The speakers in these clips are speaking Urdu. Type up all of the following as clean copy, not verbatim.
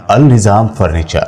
النظام فرنیچر,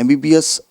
MBBS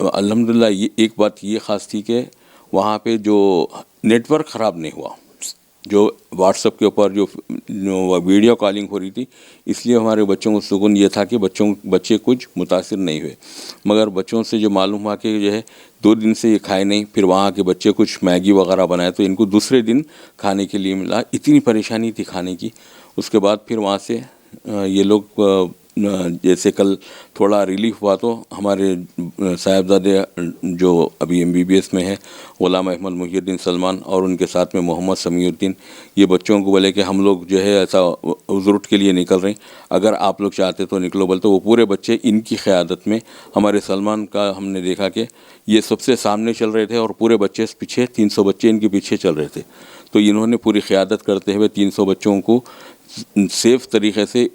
الحمدللہ یہ ایک بات یہ خاص تھی کہ وہاں پہ جو نیٹ ورک خراب نہیں ہوا، جو واٹس ایپ کے اوپر جو ویڈیو کالنگ ہو رہی تھی، اس لیے ہمارے بچوں کو سکون یہ تھا کہ بچے کچھ متاثر نہیں ہوئے. مگر بچوں سے جو معلوم ہوا کہ جو ہے 2 دن سے یہ کھائے نہیں، پھر وہاں کے بچے کچھ میگی وغیرہ بنائے تو ان کو دوسرے دن کھانے کے لیے ملا. اتنی پریشانی تھی کھانے کی. اس کے بعد پھر وہاں سے یہ لوگ جیسے کل تھوڑا ریلیف ہوا تو ہمارے صاحبزادے جو ابھی MBBS میں ہیں، غلام احمد محی الدین سلمان اور ان کے ساتھ میں محمد سمیع الدین، یہ بچوں کو بولے کہ ہم لوگ جو ہے ایسا عذرٹ کے لیے نکل رہے ہیں، اگر آپ لوگ چاہتے تو نکلو. بولتے وہ پورے بچے ان کی قیادت میں، ہمارے سلمان کا ہم نے دیکھا کہ یہ سب سے سامنے چل رہے تھے اور پورے بچے پیچھے 300 بچے ان کے پیچھے چل رہے تھے. تو انہوں نے پوری قیادت کرتے ہوئے 300 بچوں کو سیف طریقے سے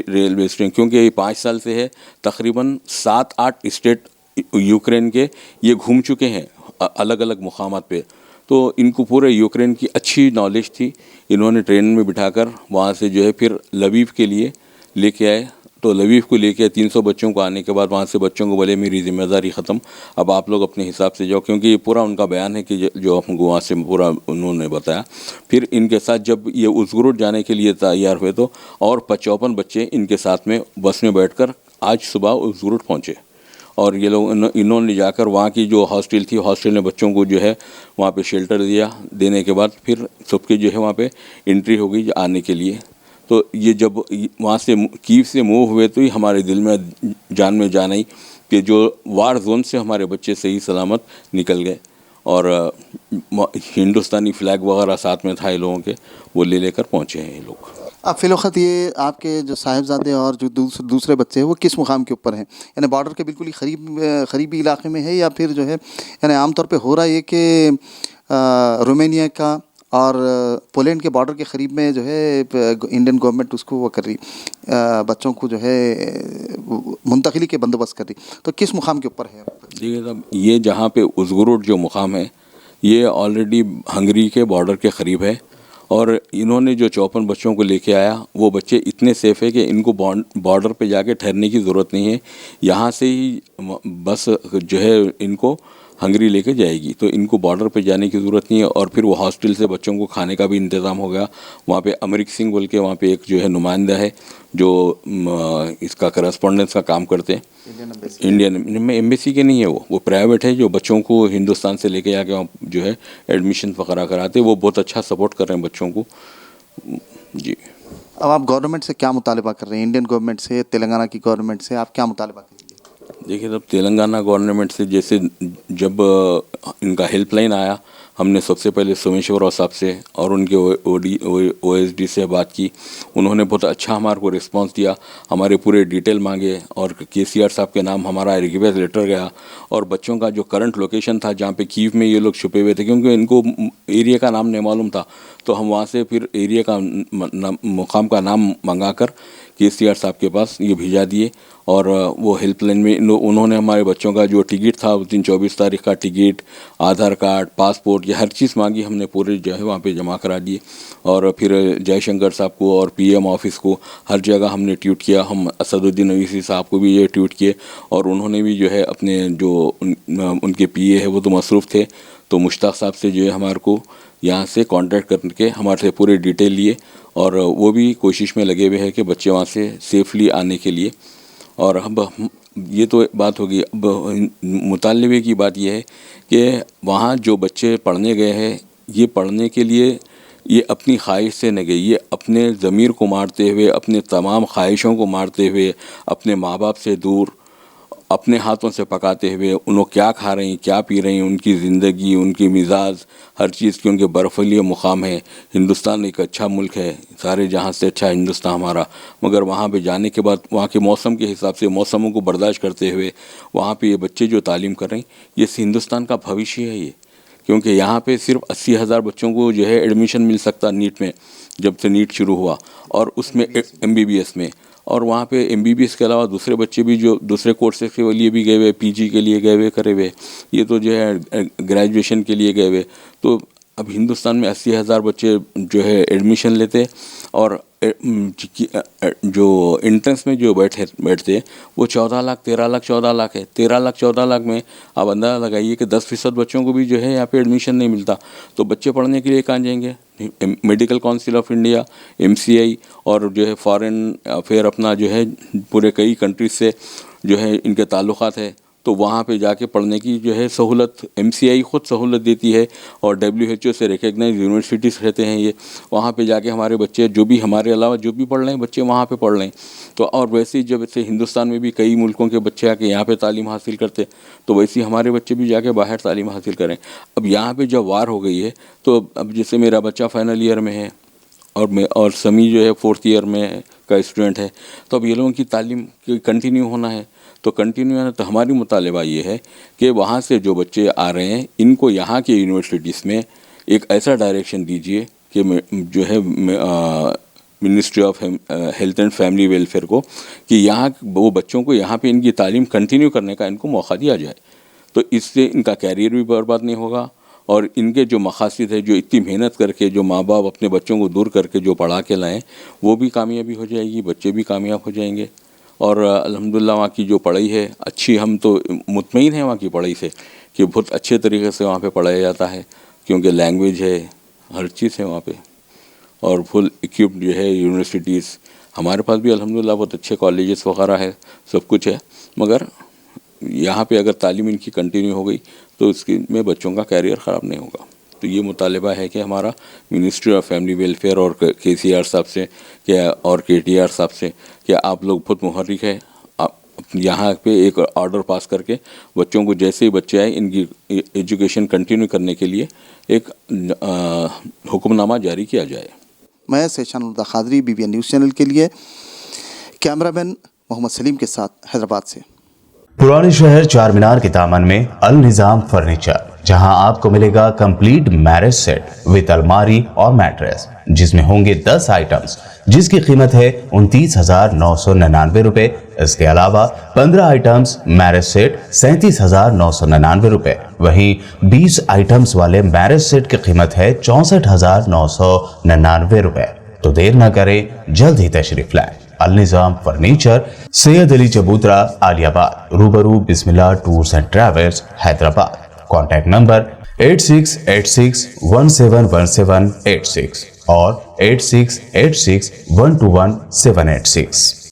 ریلوے اسٹیشن، کیونکہ یہ 5 سال سے ہے، تقریباً 7-8 اسٹیٹ یوکرین کے یہ گھوم چکے ہیں الگ الگ مقامات پہ. تو ان کو پورے یوکرین کی اچھی نالج تھی. انہوں نے ٹرین میں بٹھا کر وہاں سے جو ہے پھر لویو کے لیے لے کے آئے. تو لویو کو لے کے 300 بچوں کو آنے کے بعد وہاں سے بچوں کو بولے میری ذمہ داری ختم، اب آپ لوگ اپنے حساب سے جاؤ، کیونکہ یہ پورا ان کا بیان ہے کہ جو ہم کو وہاں سے پورا انہوں نے بتایا. پھر ان کے ساتھ جب یہ ازغروٹ جانے کے لیے تیار ہوئے تو اور 55 بچے ان کے ساتھ میں بس میں بیٹھ کر آج صبح ازغروٹ پہنچے. اور یہ لوگ انہوں نے جا کر وہاں کی جو ہاسٹل تھی، ہاسٹل نے بچوں کو جو ہے وہاں پہ شیلٹر دیا. دینے کے بعد پھر سب کے جو ہے وہاں پہ انٹری ہو گئی آنے کے لیے. تو یہ جب وہاں سے کیو سے موو ہوئے تو ہی ہمارے دل میں جان میں جان آئی کہ جو وار زون سے ہمارے بچے صحیح سلامت نکل گئے. اور ہندوستانی فلیگ وغیرہ ساتھ میں تھا یہ لوگوں کے، وہ لے کر پہنچے ہیں یہ لوگ. اب فی الوقت یہ آپ کے جو صاحبزادے اور جو دوسرے بچے ہیں وہ کس مقام کے اوپر ہیں؟ یعنی بارڈر کے بالکل ہی قریبی علاقے میں ہے، یا پھر جو ہے یعنی عام طور پہ ہو رہا ہے یہ کہ رومینیا کا اور پولینڈ کے بارڈر کے قریب میں جو ہے انڈین گورنمنٹ اس کو وہ کر رہی، بچوں کو جو ہے منتقلی کے بندوبست کر رہی، تو کس مقام کے اوپر ہے؟ دیکھیے صاحب، یہ جہاں پہ ازغروٹ جو مقام ہے یہ آلریڈی ہنگری کے بارڈر کے قریب ہے. اور انہوں نے جو 54 بچوں کو لے کے آیا وہ بچے اتنے سیف ہے کہ ان کو بارڈر پہ جا کے ٹھہرنے کی ضرورت نہیں ہے. یہاں سے ہی بس جو ہے ان کو ہنگری لے کے جائے گی، تو ان کو بارڈر پہ جانے کی ضرورت نہیں ہے. اور پھر وہ ہاسٹل سے بچوں کو کھانے کا بھی انتظام ہو گیا. وہاں پہ امریک سنگھ بول کے وہاں پہ ایک جو ہے نمائندہ ہے جو اس کا کرسپونڈنس کا کام کرتے ہیں. انڈین ایمبیسی کے نہیں ہے، وہ پرائیویٹ ہے جو بچوں کو ہندوستان سے لے کے آ کے جو ہے ایڈمیشن وغیرہ کراتے. وہ بہت اچھا سپورٹ کر رہے ہیں بچوں کو. جی. اب آپ گورنمنٹ سے کیا مطالبہ کر رہے ہیں؟ انڈین گورنمنٹ سے، تلنگانہ کی گورنمنٹ سے آپ کیا مطالبہ کریں گے؟ دیکھیے صاحب، تلنگانہ گورنمنٹ سے جیسے جب ان کا ہیلپ لائن آیا، ہم نے سب سے پہلے سومیشور صاحب سے اور ان کے OSD سے بات کی. انہوں نے بہت اچھا ہمارے کو رسپانس دیا، ہمارے پورے ڈیٹیل مانگے اور KCR صاحب کے نام ہمارا ریکویسٹ لیٹر گیا. اور بچوں کا جو کرنٹ لوکیشن تھا جہاں پہ کیو میں یہ لوگ چھپے ہوئے تھے، کیونکہ ان کو ایریا کا نام نہیں معلوم تھا، تو ہم وہاں سے پھر ایریا کا مقام کا نام منگا کر KCR صاحب کے پاس یہ بھیجا دیے. اور وہ ہیلپ لائن میں انہوں نے ہمارے بچوں کا جو ٹکٹ تھا اس دن 24 تاریخ کا ٹکٹ، آدھار کارڈ، پاسپورٹ، یہ ہر چیز مانگی، ہم نے پورے جو ہے وہاں پہ جمع کرا دیے. اور پھر جے شنکر صاحب کو اور PM آفس کو ہر جگہ ہم نے ٹویٹ کیا. ہم اسد الدین اویسی صاحب کو بھی یہ ٹویٹ کیے، اور انہوں نے بھی جو ہے اپنے جو ان کے PA ہے وہ تو مصروف تھے، تو مشتاق صاحب سے جو ہے ہمارے کو یہاں سے کانٹیکٹ کر کے ہمارے سے پورے ڈیٹیل لیے. اور وہ بھی کوشش میں لگے ہوئے ہیں کہ بچے وہاں سے سیفلی آنے کے لیے. اور اب یہ تو بات ہوگی، اب مطالبے کی بات یہ ہے کہ وہاں جو بچے پڑھنے گئے ہیں، یہ پڑھنے کے لیے یہ اپنی خواہش سے نہ گئے، یہ اپنے ضمیر کو مارتے ہوئے، اپنے تمام خواہشوں کو مارتے ہوئے، اپنے ماں باپ سے دور، اپنے ہاتھوں سے پکاتے ہوئے، انہوں کیا کھا رہے ہیں، کیا پی رہے ہیں، ان کی زندگی، ان کی مزاج، ہر چیز کی ان کے برفیلی مقام ہے. ہندوستان ایک اچھا ملک ہے، سارے جہاں سے اچھا ہندوستان ہمارا، مگر وہاں پہ جانے کے بعد وہاں کے موسم کے حساب سے موسموں کو برداشت کرتے ہوئے وہاں پہ یہ بچے جو تعلیم کر رہے ہیں، یہ ہندوستان کا بھوشیہ ہے یہ. کیونکہ یہاں پہ صرف 80,000 بچوں کو جو ہے ایڈمیشن مل سکتا نیٹ میں، جب سے نیٹ شروع ہوا، اور اس میں MBBS میں. اور وہاں پہ MBBS کے علاوہ دوسرے بچے بھی جو دوسرے کورسز کے لیے بھی گئے ہوئے، PG کے لیے گئے ہوئے کرے ہوئے، یہ تو جو ہے گریجویشن کے لیے گئے ہوئے. تو اب ہندوستان میں 80,000 بچے جو ہے ایڈمیشن لیتے اور جو انٹرنس میں جو بیٹھتے وہ 14 لاکھ 13 لاکھ 14 لاکھ ہے. 13 لاکھ 14 لاکھ میں آپ اندازہ لگائیے کہ 10% بچوں کو بھی جو ہے یہاں پہ ایڈمیشن نہیں ملتا. تو بچے پڑھنے کے لیے کہاں جائیں گے؟ Medical council of India MCI اور جو ہے فارن افیئر اپنا جو ہے پورے کئی کنٹریز سے جو ہے ان کے تعلقات ہے. تو وہاں پہ جا کے پڑھنے کی جو ہے سہولت MCI خود سہولت دیتی ہے اور WHO سے ریکگنائز یونیورسٹیز رہتے ہیں یہ. وہاں پہ جا کے ہمارے بچے جو بھی ہمارے علاوہ جو بھی پڑھ رہے ہیں بچے وہاں پہ پڑھ رہے ہیں. تو اور ویسے ہی جب سے ہندوستان میں بھی کئی ملکوں کے بچے آ کے یہاں پہ تعلیم حاصل کرتے تو ویسے ہی ہمارے بچے بھی جا کے باہر تعلیم حاصل کریں. اب یہاں پہ جب وار ہو گئی ہے تو اب جیسے میرا بچہ فائنل ایئر میں ہے اور سمی جو ہے 4th ایئر میں کا اسٹوڈنٹ ہے تو اب یہ لوگوں کی تعلیم کنٹینیو ہونا ہے. تو کنٹینیو ہے تو ہماری مطالبہ یہ ہے کہ وہاں سے جو بچے آ رہے ہیں ان کو یہاں کے یونیورسٹیز میں ایک ایسا ڈائریکشن دیجیے کہ جو ہے ministry of health and family welfare کو کہ یہاں وہ بچوں کو یہاں پہ ان کی تعلیم کنٹینیو کرنے کا ان کو موقع دیا جائے. تو اس سے ان کا کیریئر بھی برباد نہیں ہوگا اور ان کے جو مقاصد ہے جو اتنی محنت کر کے جو ماں باپ اپنے بچوں کو دور کر کے جو پڑھا کے لائیں وہ بھی کامیابی ہو جائے گی, بچے بھی کامیاب ہو جائیں گے. اور الحمدللہ وہاں کی جو پڑھائی ہے اچھی, ہم تو مطمئن ہیں وہاں کی پڑھائی سے کہ بہت اچھے طریقے سے وہاں پہ پڑھایا جاتا ہے کیونکہ لینگویج ہے, ہر چیز ہے وہاں پہ اور فل اکوپڈ جو ہے یونیورسٹیز. ہمارے پاس بھی الحمدللہ بہت اچھے کالجز وغیرہ ہے, سب کچھ ہے, مگر یہاں پہ اگر تعلیم ان کی کنٹینیو ہو گئی تو اس میں بچوں کا کیریئر خراب نہیں ہوگا. تو یہ مطالبہ ہے کہ ہمارا منسٹری آف فیملی ویلفیئر اور KCR صاحب سے اور KTR صاحب سے کہ آپ لوگ بہت محرک ہے, یہاں پہ ایک آرڈر پاس کر کے بچوں کو جیسے ہی بچے آئے ان کی ایجوکیشن کنٹینیو کرنے کے لیے ایک حکم نامہ جاری کیا جائے. میں Seshan الدا Qadri BBN news channel کے لیے, کیمرہ مین محمد سلیم کے ساتھ حیدرآباد سے. پرانے شہر چار مینار کے دامن میں النظام فرنیچر, جہاں آپ کو ملے گا کمپلیٹ میرج سیٹ وتھ الماری اور میٹریس, جس میں ہوں گے 10 آئٹمز جس کی قیمت ہے 29,999 روپے. اس کے علاوہ 15 آئٹمز میرج سیٹ 37,999 روپے. وہیں 20 آئٹمز والے میرج سیٹ کی قیمت ہے 64,999 روپے. تو دیر نہ کریں, جلد ہی تشریف لائیں. النظام فرنیچر, سید علی چبوترا, عالی آباد, روبرو Bismillah tours and travels, Hyderabad. Contact number 8686171786 اور 8686121786.